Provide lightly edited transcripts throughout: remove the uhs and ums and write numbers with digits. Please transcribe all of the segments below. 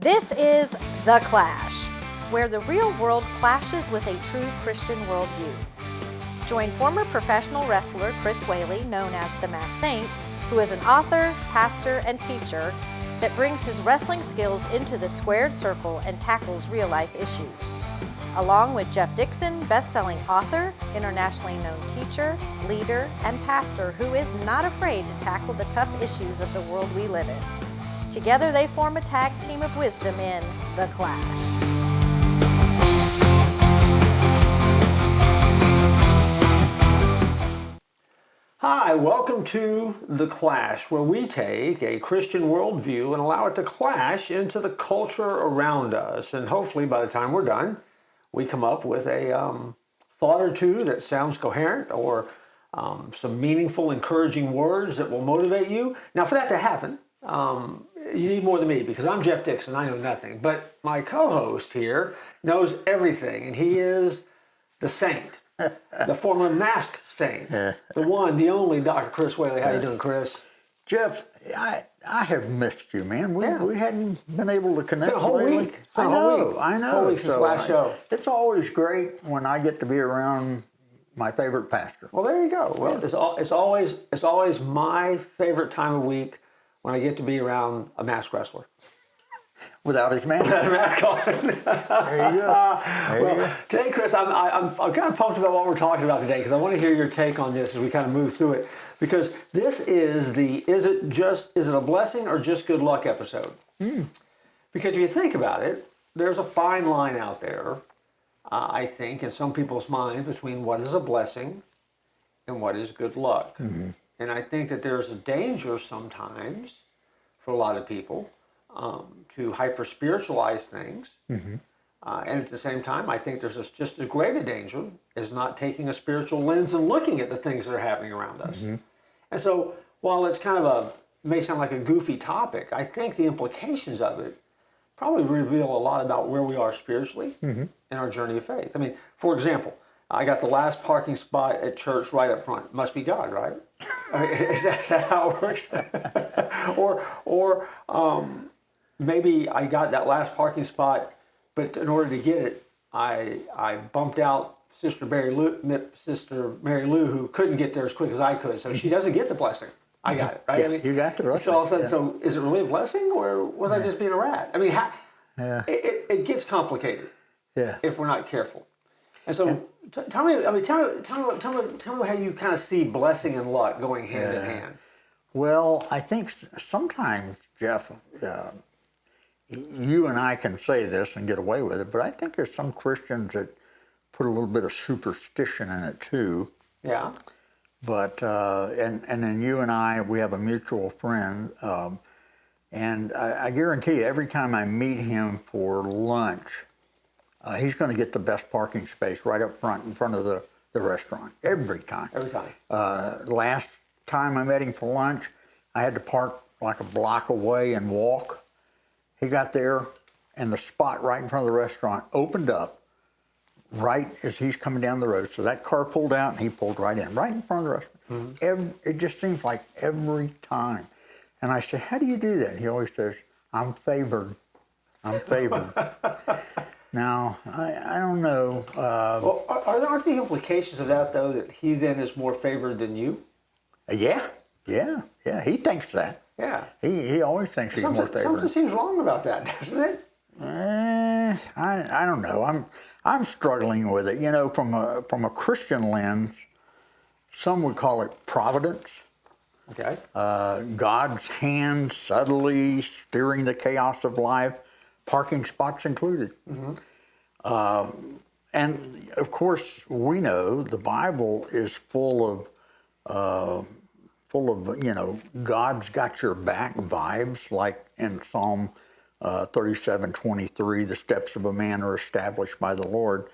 This is The Clash, where the real world clashes with a true Christian worldview. Join former professional wrestler Chris Whaley, known as the Masked Saint, who is an author, pastor, and teacher that brings his wrestling skills into the squared circle and tackles real-life issues. Along with Jeff Dixon, best-selling author, internationally known teacher, leader, and pastor who is not afraid to tackle the tough issues of the world we live in. Together they form a tag team of wisdom in The Clash. Hi, welcome to The Clash, where we take a Christian worldview and allow it to clash into the culture around us. And hopefully by the time we're done, we come up with a thought or two that sounds coherent, or some meaningful, encouraging words that will motivate you. Now, for that to happen, you need more than me, because I'm Jeff Dixon. I know nothing. But my co-host here knows everything, and he is the saint, the former Masked Saint, the one, the only Dr. Chris Whaley. How you doing, Chris? Jeff, I have missed you, man. We hadn't been able to connect. It's been a whole week. It's been a whole week. I know. Whole week since the last show. It's always great when I get to be around my favorite pastor. Well, there you go. Well, it's always my favorite time of week when I get to be around a masked wrestler. Without his mask. Without a mask on. There you go. There you go. Today, Chris, I'm kind of pumped about what we're talking about today, because I want to hear your take on this as we kind of move through it. Because this is is it a blessing or just good luck episode? Because if you think about it, there's a fine line out there, I think, in some people's minds between what is a blessing and what is good luck. Mm-hmm. And I think that there's a danger sometimes for a lot of people to hyper-spiritualize things. Mm-hmm. And at the same time, I think there's just as great a danger as not taking a spiritual lens and looking at the things that are happening around us. Mm-hmm. And so while it's kind of may sound like a goofy topic, I think the implications of it probably reveal a lot about where we are spiritually in our journey of faith. I mean, for example, I got the last parking spot at church right up front. Must be God, right? I mean, is that how it works? or maybe I got that last parking spot, but in order to get it, I bumped out Sister Mary Lou, who couldn't get there as quick as I could, so she doesn't get the blessing. I got it, right? Yeah, I mean, you got the blessing. So all of a sudden, so is it really a blessing, or was I just being a rat? I mean, it gets complicated if we're not careful. And so, tell me how you kind of see blessing and luck going hand in hand. Well, I think sometimes, Jeff, you and I can say this and get away with it, but I think there's some Christians that put a little bit of superstition in it too. Yeah. But and then you and I, we have a mutual friend, and I guarantee you, every time I meet him for lunch, he's going to get the best parking space right up front in front of the restaurant every time. Every time. Last time I met him for lunch, I had to park like a block away and walk. He got there, and the spot right in front of the restaurant opened up right as he's coming down the road. So that car pulled out, and he pulled right in front of the restaurant. Mm-hmm. It just seems like every time. And I said, how do you do that? He always says, I'm favored. I'm favored. Now, I don't know. Well, aren't the implications of that, though, that he then is more favored than you? Yeah. He thinks that. Yeah. He always thinks he's more favored. Something seems wrong about that, doesn't it? I don't know. I'm struggling with it. You know, from a Christian lens, some would call it providence. Okay. God's hand subtly steering the chaos of life, parking spots included. Mm-hmm. And of course, we know the Bible is full of God's got your back vibes, like in Psalm 37:23, the steps of a man are established by the Lord.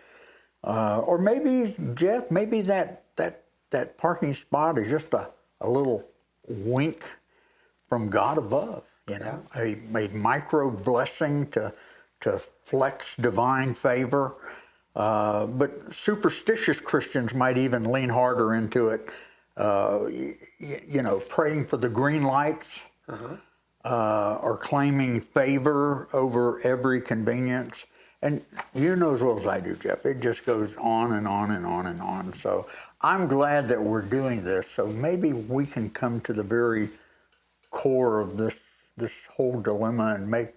Or maybe, Jeff, that parking spot is just a little wink from God above, a micro blessing to flex divine favor. But superstitious Christians might even lean harder into it, praying for the green lights. are claiming favor over every convenience. And you know as well as I do, Jeff, it just goes on and on and on and on. So I'm glad that we're doing this. So maybe we can come to the very core of this whole dilemma and make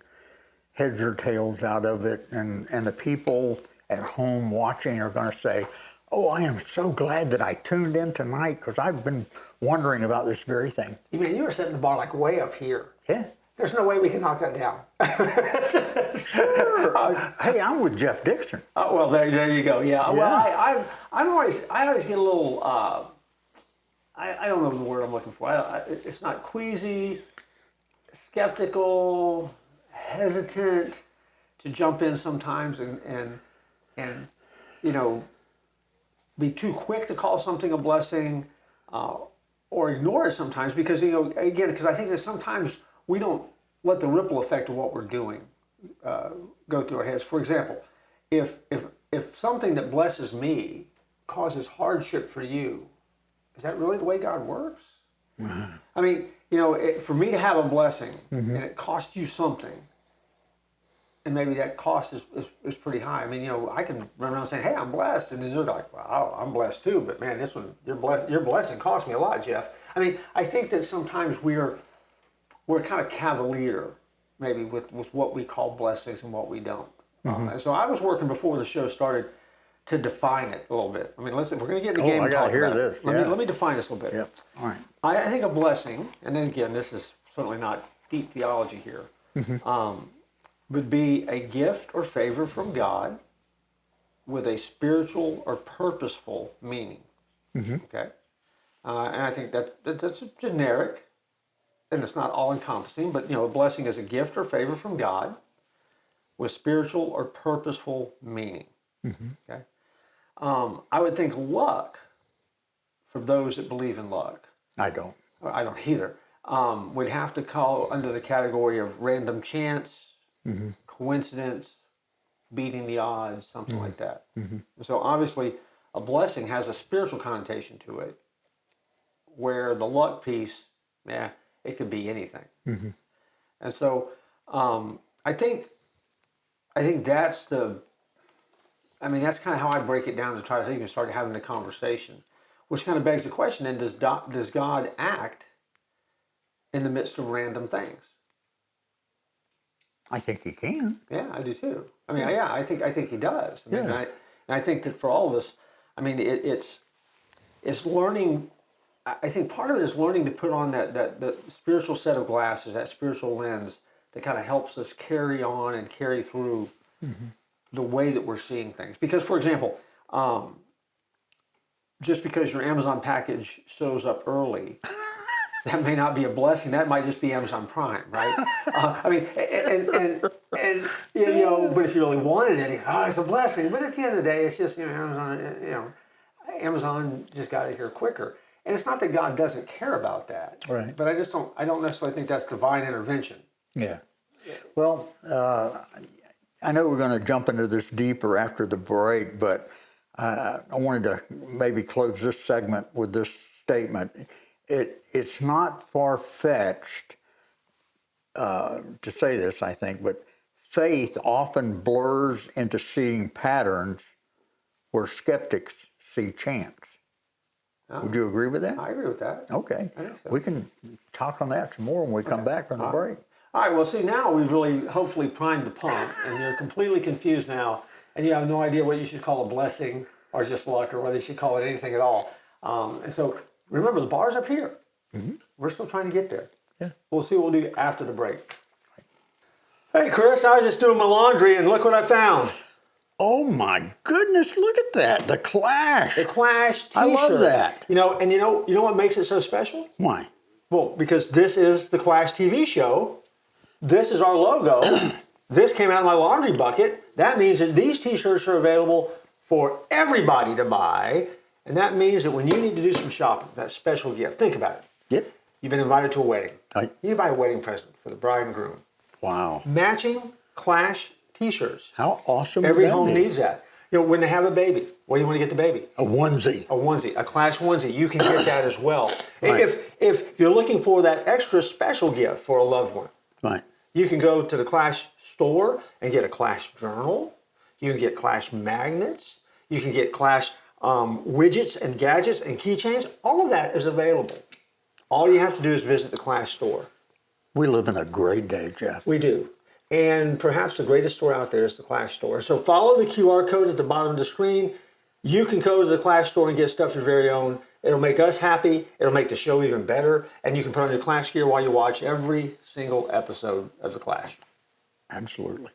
heads or tails out of it. And the people at home watching are going to say, oh, I am so glad that I tuned in tonight because I've been wondering about this very thing. You mean you were setting the bar like way up here? Yeah. There's no way we can knock that down. Sure. Hey, I'm with Jeff Dixon. Oh, well, there you go. Yeah. Well, I always get a little. I don't know the word I'm looking for. It's not queasy, skeptical, hesitant to jump in sometimes, and be too quick to call something a blessing, or ignore it sometimes because because I think that sometimes we don't let the ripple effect of what we're doing go through our heads. For example, if something that blesses me causes hardship for you, is that really the way God works? Mm-hmm. I mean, for me to have a blessing and it costs you something, and maybe that cost is pretty high. I mean, I can run around saying, hey, I'm blessed, and then you're like, wow, I'm blessed too, but man, this one, your blessing cost me a lot, Jeff. I mean, I think that sometimes we're kind of cavalier, maybe, with what we call blessings and what we don't. And so I was working before the show started to define it a little bit. I mean, listen, we're going to get in the game and talk about it. Let me define this a little bit. Yep. All right. I think a blessing, and then again, this is certainly not deep theology here, would be a gift or favor from God with a spiritual or purposeful meaning. Okay? And I think that's generic, and it's not all-encompassing, but, a blessing is a gift or favor from God with spiritual or purposeful meaning. Okay? I would think luck, for those that believe in luck. I don't either. Would have to call under the category of random chance, coincidence, beating the odds, something like that. So obviously, a blessing has a spiritual connotation to it, where the luck piece, it could be anything. And so I think that's that's kind of how I break it down to try to even start having the conversation, which kind of begs the question, then, does God act in the midst of random things? I think he can. Yeah, I do too. I mean, I think he does. I think that for all of us, I mean, it's learning. I think part of it is learning to put on that spiritual set of glasses, that spiritual lens that kind of helps us carry on and carry through the way that we're seeing things. Because, for example, just because your Amazon package shows up early, that may not be a blessing. That might just be Amazon Prime, right? I mean, but if you really wanted it, it's a blessing. But at the end of the day, it's just Amazon just got it here quicker. And it's not that God doesn't care about that, right? But I don't necessarily think that's divine intervention. Yeah. Well, I know we're going to jump into this deeper after the break, but I wanted to maybe close this segment with this statement. It's not far-fetched to say this, I think, but faith often blurs into seeing patterns where skeptics see chance. Would you agree with that? I agree with that. Okay. I think so. We can talk on that some more when we come back from the break. All right, well, see, now we've really hopefully primed the pump, and you're completely confused now, and you have no idea what you should call a blessing or just luck, or whether you should call it anything at all. And so, remember, the bar's up here. We're still trying to get there. Yeah. We'll see what we'll do after the break. Hey, Chris, I was just doing my laundry, and look what I found. Oh, my goodness, look at that, the Clash. The Clash t-shirt. I love that. You know what makes it so special? Why? Well, because this is the Clash TV show. This is our logo. This came out of my laundry bucket. That means that these t-shirts are available for everybody to buy. And that means that when you need to do some shopping, that special gift, think about it. Yep. You've been invited to a wedding. Right. You buy a wedding present for the bride and groom. Wow. Matching Clash t-shirts. How awesome Every would that home be? needs that. When they have a baby, what do you want to get the baby? A onesie. A onesie, a Clash onesie. You can get that as well. Right. If you're looking for that extra special gift for a loved one, Right. You can go to the Clash store and get a Clash journal. You can get Clash magnets. You can get Clash widgets and gadgets and keychains. All of that is available. All you have to do is visit the Clash store. We live in a great day, Jeff. We do. And perhaps the greatest store out there is the Clash store. So follow the QR code at the bottom of the screen. You can go to the Clash store and get stuff your very own. It'll make us happy. It'll make the show even better. And you can put on your Clash gear while you watch every single episode of the Clash. Absolutely.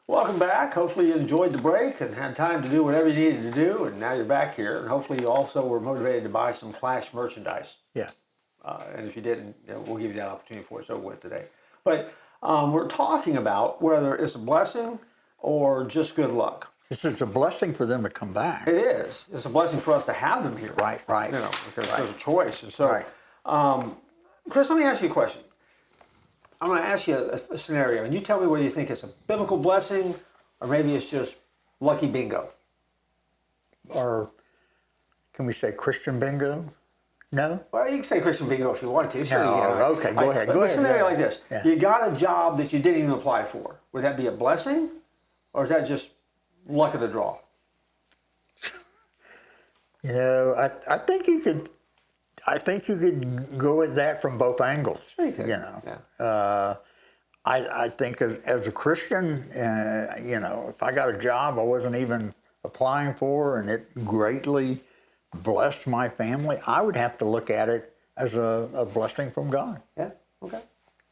Welcome back. Hopefully you enjoyed the break and had time to do whatever you needed to do, and now you're back here. And hopefully you also were motivated to buy some Clash merchandise. Yeah. And if you didn't, we'll give you that opportunity before it's over with today. But we're talking about whether it's a blessing or just good luck. It's a blessing for them to come back. It is. It's a blessing for us to have them here. Right. Because there's a choice. And so, Chris, let me ask you a question. I'm going to ask you a scenario, and you tell me whether you think it's a biblical blessing or maybe it's just lucky bingo. Or can we say Christian bingo? No? Well, you can say Christian bingo if you want to. Sure, No, you can. okay, go ahead. But a scenario like this. Yeah. You got a job that you didn't even apply for. Would that be a blessing or is that just luck of the draw? I think you could go at that from both angles. Sure you could. Yeah. I think as a Christian, if I got a job I wasn't even applying for and it greatly blessed my family, I would have to look at it as a blessing from God. Yeah. Okay.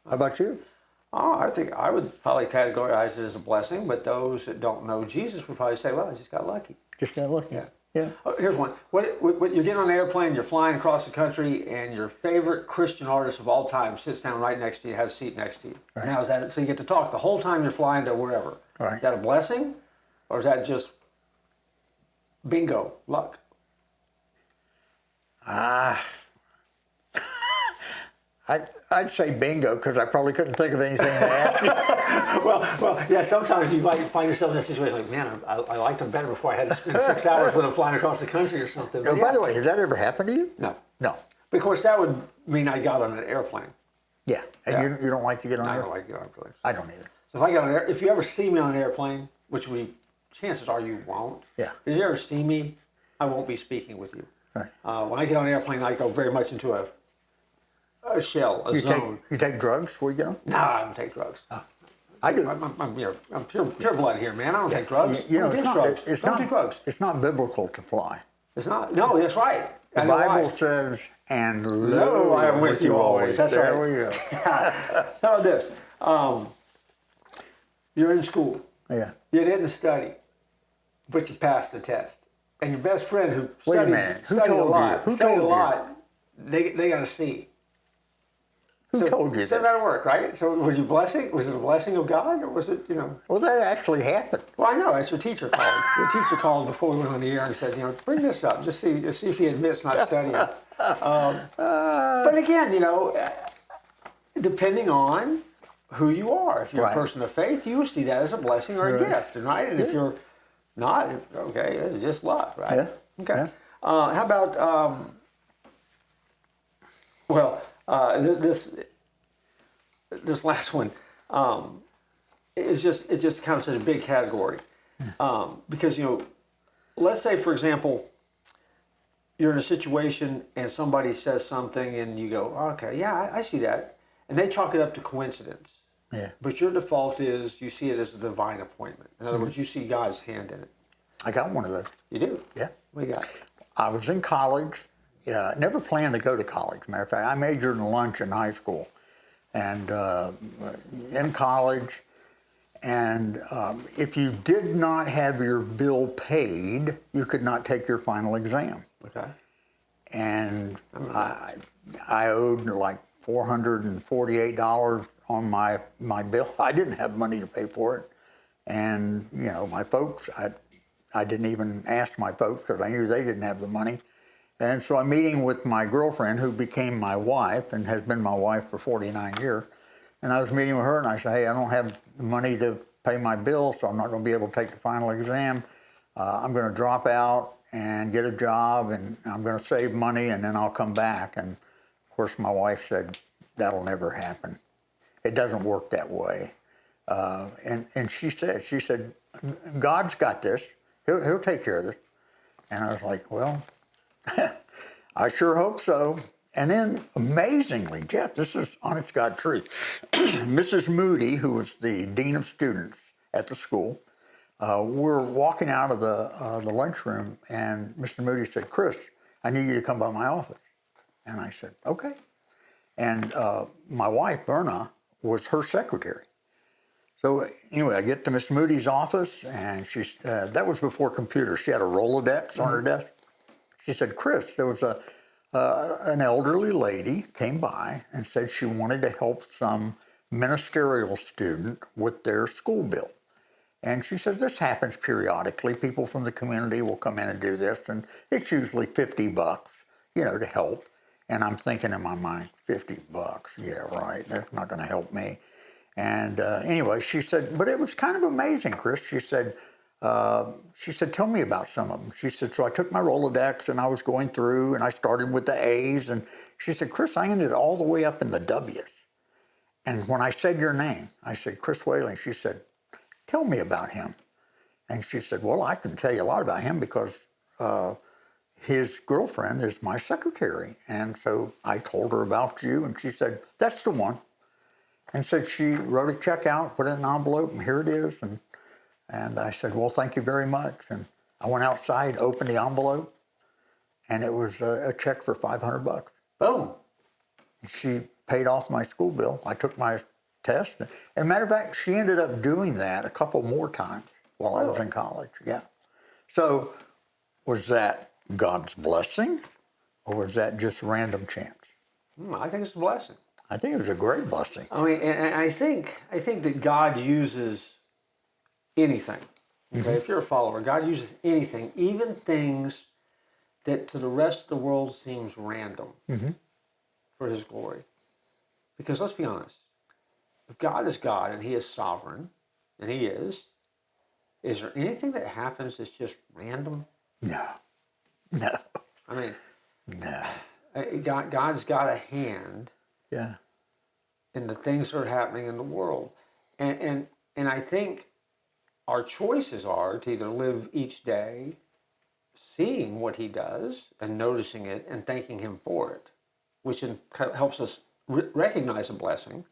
How about you? Oh, I think I would probably categorize it as a blessing, but those that don't know Jesus would probably say, well, I just got lucky. Just got lucky. Yeah. Yeah. Oh, here's one. What you're getting on an airplane, you're flying across the country, and your favorite Christian artist of all time sits down right next to you, has a seat next to you. Right. Now, is that so you get to talk the whole time you're flying to wherever? Right. Is that a blessing, or is that just bingo, luck? I'd say bingo because I probably couldn't think of anything to ask you. well, yeah. Sometimes you might find yourself in a situation like, man, I liked them better before I had to spend 6 hours with them flying across the country or something. But By the way, has that ever happened to you? No. No. Of course, that would mean I got on an airplane. Yeah. And you don't like to get on I there? don't like to get on airplanes. I don't either. So if I get on if you ever see me on an airplane, which chances are you won't. Yeah. If you ever see me, I won't be speaking with you. Right. When I get on an airplane, I go very much into a shell, a zone. You take drugs before you get on? No, I don't take drugs. I do. I'm pure blood here, man. I don't take drugs. You know, don't do drugs. Don't do drugs. It's not biblical to fly. It's not. No, that's right. The Bible says, and lo, I am with you always. That's there right. we go. How about this? You're in school. Yeah. You didn't study, but you passed the test. And your best friend who Wait a studied, minute. Who studied told a you? lot, Who studied told a you? lot, they got a C. Who told you So that? that'll work, right? So was you blessing? Was it a blessing of God, or was it, Well, that actually happened. Well, I know. That's your teacher called. Your teacher called before we went on the air and said, bring this up. Just see if he admits not studying. But again, depending on who you are. If you're Right. a person of faith, you see that as a blessing or a gift, right? And if you're not, okay, it's just luck, right? Yeah. Okay. Yeah. How about, this last one it's just kind of such a big category because let's say for example you're in a situation and somebody says something and you go, okay, yeah, I see that, and they chalk it up to coincidence. Yeah. But your default is you see it as a divine appointment. In other words, you see God's hand in it. I got one of those. You do? Yeah. What do you got? I was in college. Never planned to go to college. Matter of fact, I majored in lunch in high school. And in college, and if you did not have your bill paid, you could not take your final exam. Okay. And I owed like $448 on my bill. I didn't have money to pay for it. And, my folks, I didn't even ask my folks because I knew they didn't have the money. And so I'm meeting with my girlfriend who became my wife and has been my wife for 49 years. And I was meeting with her and I said, hey, I don't have the money to pay my bill, so I'm not going to be able to take the final exam. I'm going to drop out and get a job and I'm going to save money and then I'll come back. And of course my wife said, that'll never happen. It doesn't work that way. And she said, God's got this. He'll take care of this. And I was like, well, I sure hope so. And then, amazingly, Jeff, this is honest God truth. Mrs. Moody, who was the dean of students at the school, we're walking out of the lunchroom, and Mr. Moody said, Chris, I need you to come by my office. And I said, okay. And my wife, Berna, was her secretary. So anyway, I get to Miss Moody's office, and she's that was before computers. She had a Rolodex on her desk. She said, Chris, there was an elderly lady came by and said she wanted to help some ministerial student with their school bill. And she says, this happens periodically. People from the community will come in and do this, and it's usually $50, to help. And I'm thinking in my mind, $50, yeah, right, that's not going to help me. And anyway, she said, but it was kind of amazing, Chris. She said, tell me about some of them. She said, so I took my Rolodex and I was going through and I started with the A's. And she said, Chris, I ended all the way up in the W's. And when I said your name, I said, Chris Whaley. She said, tell me about him. And she said, well, I can tell you a lot about him because his girlfriend is my secretary. And so I told her about you. And she said, that's the one. And said she wrote a check out, put it in an envelope, and here it is. And I said, well, thank you very much. And I went outside, opened the envelope, and it was a check for $500. Boom. She paid off my school bill. I took my test. As a matter of fact, she ended up doing that a couple more times while I was in college. Yeah. So was that God's blessing, or was that just random chance? I think it's a blessing. I think it was a great blessing. I mean, and I think that God uses anything. Okay, if you're a follower, God uses anything, even things that to the rest of the world seems random, for His glory. Because let's be honest, if God is God and He is sovereign, and He is there anything that happens that's just random? No. I mean, No. God's got a hand. Yeah. In the things that are happening in the world. And I think our choices are to either live each day seeing what He does and noticing it and thanking Him for it, which helps us recognize a blessing,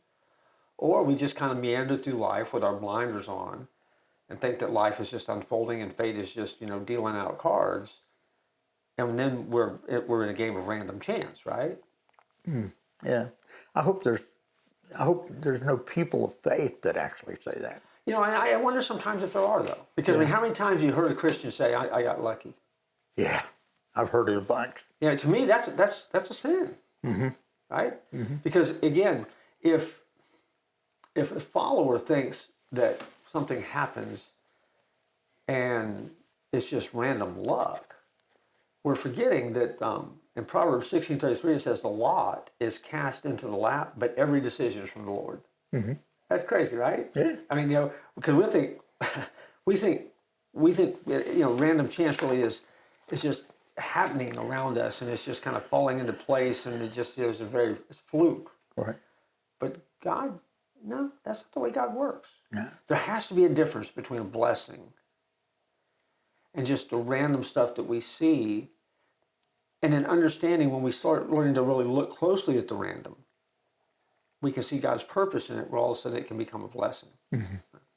or we just kind of meander through life with our blinders on and think that life is just unfolding and fate is just, dealing out cards. And then we're in a game of random chance, right? Yeah. I hope there's no people of faith that actually say that. I wonder sometimes if there are, though. Because, I mean, how many times have you heard a Christian say, I got lucky? Yeah. I've heard it a bunch. To me, that's a sin. Right? Because, again, if a follower thinks that something happens and it's just random luck, we're forgetting that in Proverbs 16:33 it says the lot is cast into the lap, but every decision is from the Lord. That's crazy, right? Yeah. I mean, because we think random chance really is just happening around us, and it's just kind of falling into place, and it just it's fluke. Right. But God, no, that's not the way God works. Yeah. There has to be a difference between a blessing and just the random stuff that we see, and then understanding when we start learning to really look closely at the random, we can see God's purpose in it, where all of a sudden it can become a blessing. I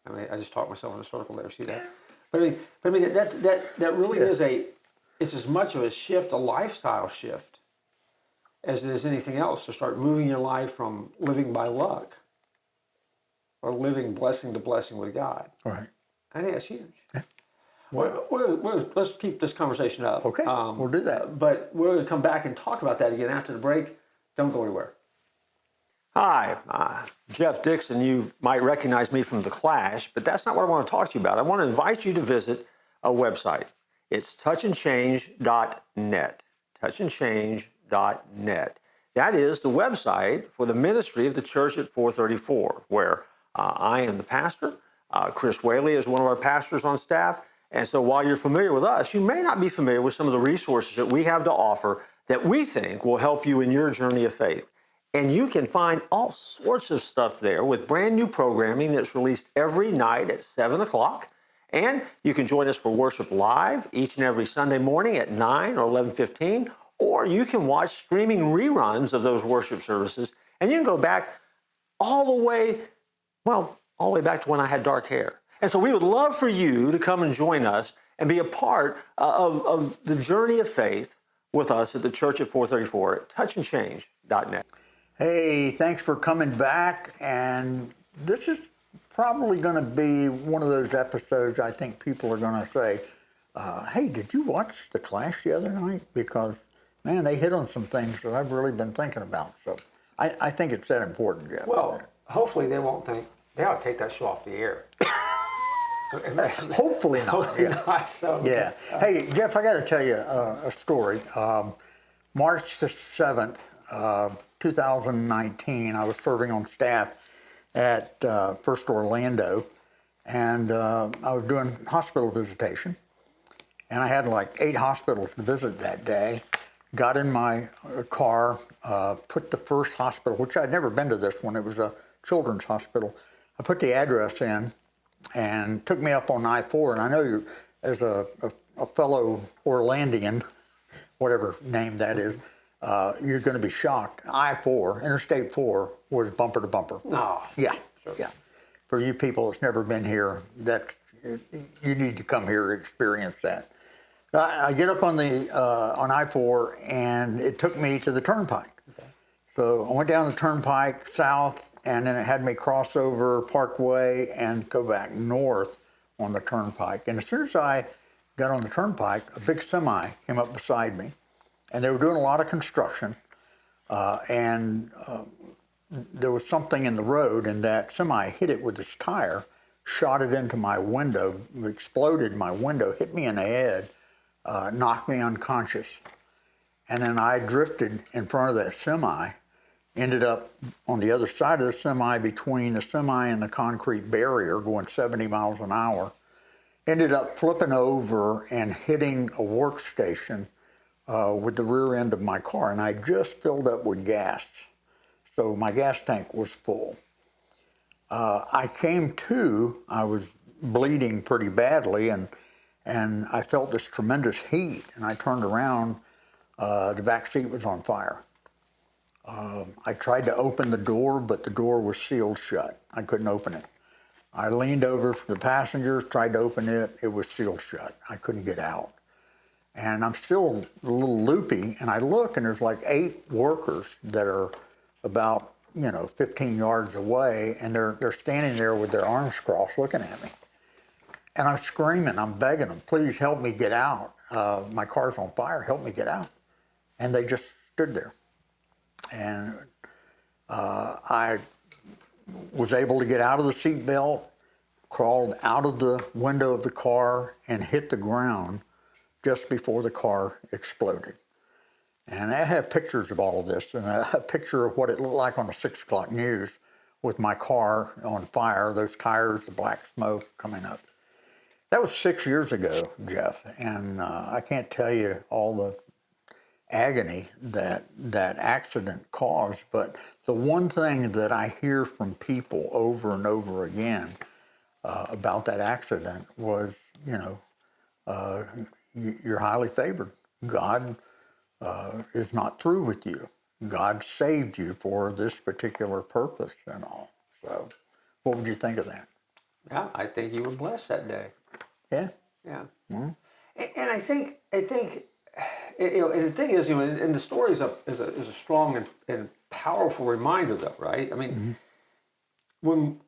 mean, I just talked myself in a circle there. See that? But I mean that really is it's as much of a shift, a lifestyle shift, as it is anything else. To start moving your life from living by luck or living blessing to blessing with God. Right. I think that's huge. Let's keep this conversation up. Okay, we'll do that. But we're going to come back and talk about that again after the break. Don't go anywhere. Hi, Jeff Dixon. You might recognize me from The Clash, but that's not what I want to talk to you about. I want to invite you to visit a website. It's touchandchange.net. Touchandchange.net. That is the website for the ministry of the church at 434, where I am the pastor. Chris Whaley is one of our pastors on staff. And so while you're familiar with us, you may not be familiar with some of the resources that we have to offer that we think will help you in your journey of faith. And you can find all sorts of stuff there with brand new programming that's released every night at 7 o'clock. And you can join us for worship live each and every Sunday morning at 9 or 11:15. Or you can watch streaming reruns of those worship services. And you can go back all the way back to when I had dark hair. And so we would love for you to come and join us and be a part of the journey of faith with us at the Church at 434 at touchandchange.net. Hey, thanks for coming back. And this is probably going to be one of those episodes I think people are going to say, hey, did you watch The Clash the other night? Because, man, they hit on some things that I've really been thinking about. So I think it's that important, Jeff. Well, hopefully they won't think, they ought to take that show off the air. Hopefully not. Hopefully not. So, yeah. Hey, Jeff, I got to tell you a story. March the 7th, 2019, I was serving on staff at First Orlando, and I was doing hospital visitation, and I had like 8 hospitals to visit that day. Got in my car, put the first hospital, which I'd never been to this one, it was a children's hospital. I put the address in and took me up on I-4, and I know you, as a fellow Orlandian, whatever name that is, you're going to be shocked. I-4, Interstate 4, was bumper to bumper. No. Yeah, Sure. yeah. For you people that's never been here, you need to come here to experience that. I get up on I-4, and it took me to the turnpike. Okay. So I went down the turnpike south, and then it had me cross over Parkway and go back north on the turnpike. And as soon as I got on the turnpike, a big semi came up beside me, and they were doing a lot of construction, and there was something in the road, and that semi hit it with its tire, shot it into my window, exploded my window, hit me in the head, knocked me unconscious. And then I drifted in front of that semi, ended up on the other side of the semi, between the semi and the concrete barrier, going 70 miles an hour. Ended up flipping over and hitting a workstation with the rear end of my car, and I just filled up with gas. So my gas tank was full. I came to, I was bleeding pretty badly, and I felt this tremendous heat, and I turned around, the back seat was on fire. I tried to open the door, but the door was sealed shut. I couldn't open it. I leaned over for the passengers, tried to open it, it was sealed shut. I couldn't get out. And I'm still a little loopy, and I look, and there's like 8 workers that are about, 15 yards away, and they're standing there with their arms crossed looking at me. And I'm screaming, I'm begging them, please help me get out. My car's on fire, help me get out. And they just stood there. And I was able to get out of the seatbelt, crawled out of the window of the car, and hit the ground just before the car exploded. And I have pictures of all of this, and a picture of what it looked like on the 6 o'clock news with my car on fire, those tires, the black smoke coming up. That was 6 years ago, Jeff, and I can't tell you all the agony that accident caused, but the one thing that I hear from people over and over again about that accident was, you're highly favored. God is not through with you. God saved you for this particular purpose and all. So what would you think of that? Yeah, I think you were blessed that day. Yeah. Yeah. Mm-hmm. And I think, and the thing is, and the story is a strong and powerful reminder, though, right? I mean, when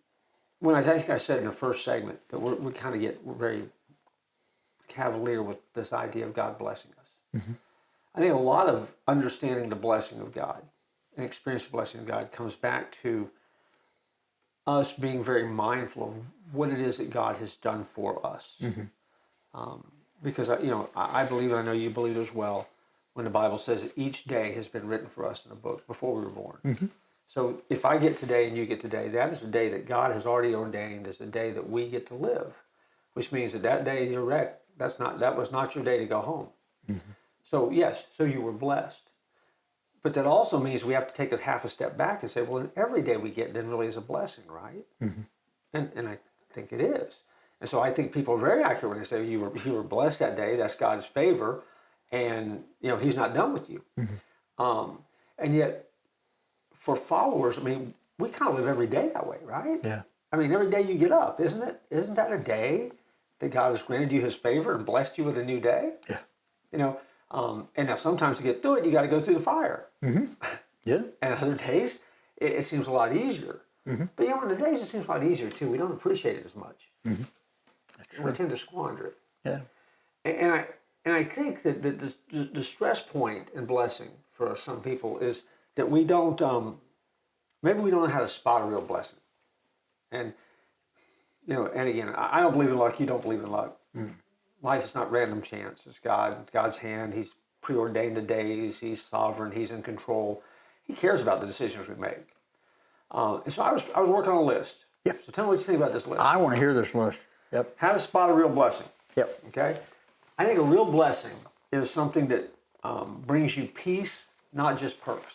I think I said in the first segment that we kind of get very cavalier with this idea of God blessing us. Mm-hmm. I think a lot of understanding the blessing of God and experiencing the blessing of God comes back to us being very mindful of what it is that God has done for us. Mm-hmm. Because I believe, and I know you believe as well, when the Bible says that each day has been written for us in a book before we were born. Mm-hmm. So if I get today and you get today, that is a day that God has already ordained as a day that we get to live, which means that day you're wrecked, that was not your day to go home. Mm-hmm. So yes, so you were blessed. But that also means we have to take a half a step back and say, well, then every day we get then really is a blessing, right? And I think it is. And so I think people are very accurate when they say you were blessed that day. That's God's favor, and He's not done with you. And yet, for followers, I mean, we kind of live every day that way, right? Yeah. I mean, every day you get up, isn't it? Isn't that a day that God has granted you His favor and blessed you with a new day? Yeah. And now sometimes to get through it, you got to go through the fire. Yeah. And other days, it seems a lot easier. But on the days it seems a lot easier too, we don't appreciate it as much. We tend to squander it. Yeah. And I think that the stress point in blessing for some people is that we don't, maybe we don't know how to spot a real blessing. And, and again, I don't believe in luck, you don't believe in luck. Life is not random chance. It's God's hand. He's preordained the days. He's sovereign. He's in control. He cares about the decisions we make. And so I was working on a list. Yep. So tell me what you think about this list. I want to hear this list. Yep. How to spot a real blessing. Yep. Okay? I think a real blessing is something that brings you peace, not just perks.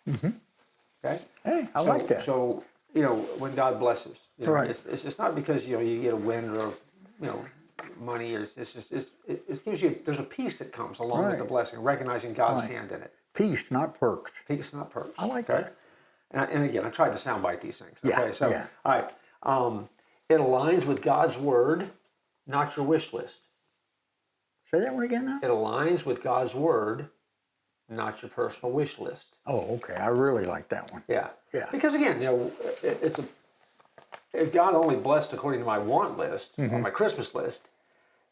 Okay? Hey, I like that. So, when God blesses, Right. it's not because, you get a win or, money. It's just, it gives you, there's a peace that comes along with the blessing, recognizing God's hand in it. Peace, not perks. Peace, not perks. I like that. And again, I tried to soundbite these things. Yeah, Okay, so, yeah. all right. It aligns with God's word, not your wish list. Say that one again now? It aligns with God's word, not your personal wish list. Oh, okay. I really like that one. Yeah. Yeah. Because again, if God only blessed according to my want list or my Christmas list,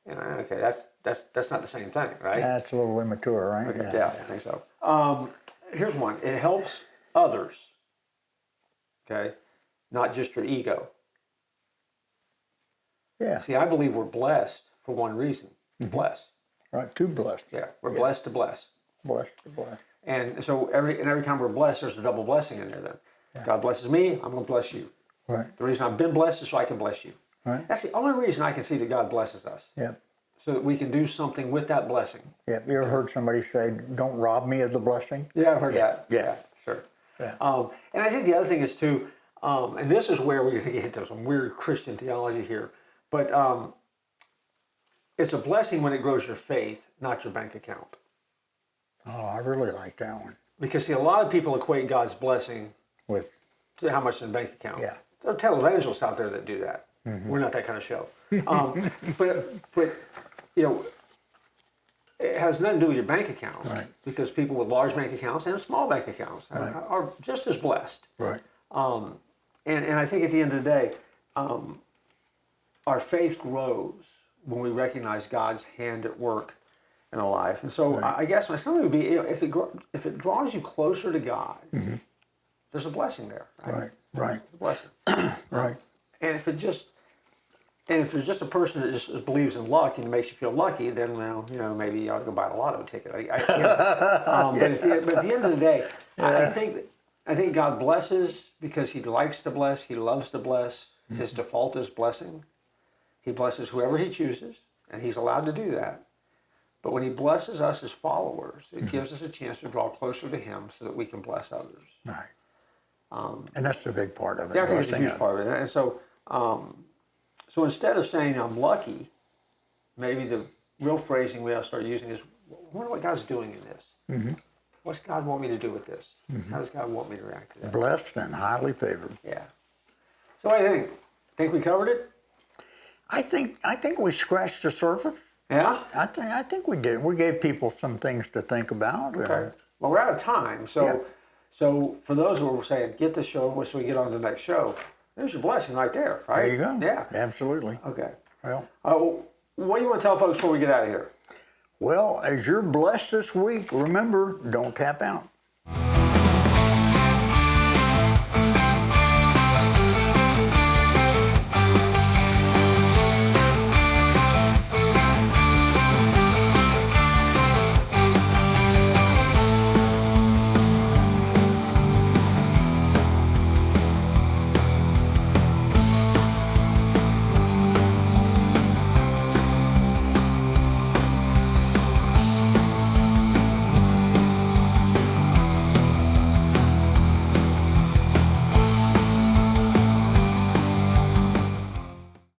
okay, that's not the same thing, right? That's a little immature, right? Okay, yeah, I think so. Here's one. It helps others. Okay, not just your ego. Yeah. See, I believe we're blessed for one reason: to bless. Right. Too blessed. Yeah, we're blessed to bless. Blessed to bless. And so every time we're blessed, there's a double blessing in there. Then God blesses me, I'm going to bless you. Right. The reason I've been blessed is so I can bless you. Right. That's the only reason I can see that God blesses us. Yep. So that we can do something with that blessing. Yep. You ever heard somebody say, "Don't rob me of the blessing"? Yeah, I've heard that. Yeah. Sure. Yeah. And I think the other thing is too, and this is where we're going to get into some weird Christian theology here, but it's a blessing when it grows your faith, not your bank account. Oh, I really like that one. Because see, a lot of people equate God's blessing With to how much is in the bank account. Yeah. There are televangelists out there that do that. We're not that kind of show. But it has nothing to do with your bank account. Right. Because people with large bank accounts and small bank accounts are just as blessed. right. And I think at the end of the day, our faith grows when we recognize God's hand at work in our life. And so I guess my summary would be, if it draws you closer to God, there's a blessing there. Right. Right. There's a blessing. Right. And if you're just a person that just believes in luck and it makes you feel lucky, then maybe you ought to go buy a lotto ticket. But at the end of the day, I think God blesses because He likes to bless. He loves to bless. His default is blessing. He blesses whoever He chooses, and He's allowed to do that. But when He blesses us as followers, it gives us a chance to draw closer to Him so that we can bless others. Right. And that's the big part of it. Yeah, I think it's a blessing huge part of it. And so, so instead of saying I'm lucky, maybe the real phrasing we ought to start using is, I wonder what God's doing in this. What's God want me to do with this? How does God want me to react to that? Blessed and highly favored. Yeah. So what do you think? Think we covered it? I think we scratched the surface. Yeah? I think we did. We gave people some things to think about. Okay. Well, we're out of time. So for those who are saying, get the show so we get on to the next show, there's your blessing right there, right? There you go. Yeah. Absolutely. Okay. Well, what do you want to tell folks before we get out of here? well, as you're blessed this week, remember, don't tap out.